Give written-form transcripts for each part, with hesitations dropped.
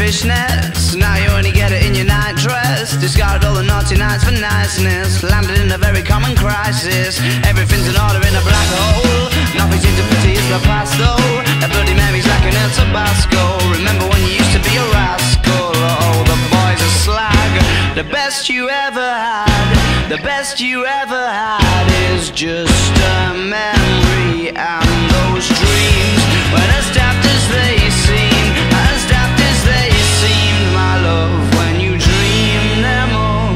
foolishness. Now you only get it in your night dress. Discarded all the naughty nights for niceness. Landed in a very common crisis. Everything's in order in a black hole. Nothing seems to pity is the past though. A Bloody Mary's like an El Tabasco. Remember when you used to be a rascal? Oh, the boys are slag. The best you ever had, the best you ever had is just a memory. And those dreams weren't as daft as they seem, as daft as they seemed, my love, when you dreamed them all.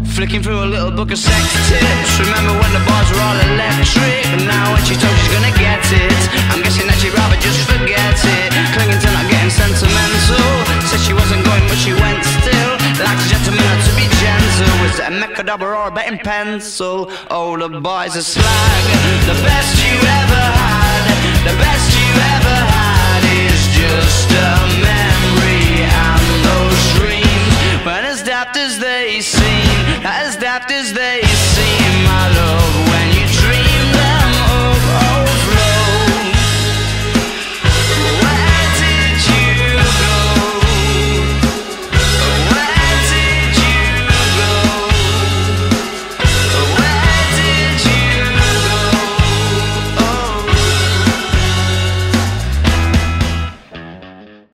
Flicking through a little book of sex tips. Remember when the bars were all electric? And now when she told she's gonna get it, I'm guessing that she'd rather just forget it. Clinging to not getting sentimental. Said she wasn't going but she went still. Like a gentleman had to be gentle. Was it a Mechadabra or a betting pencil? Oh, the boys are slag. The best you ever had, the best you ever had.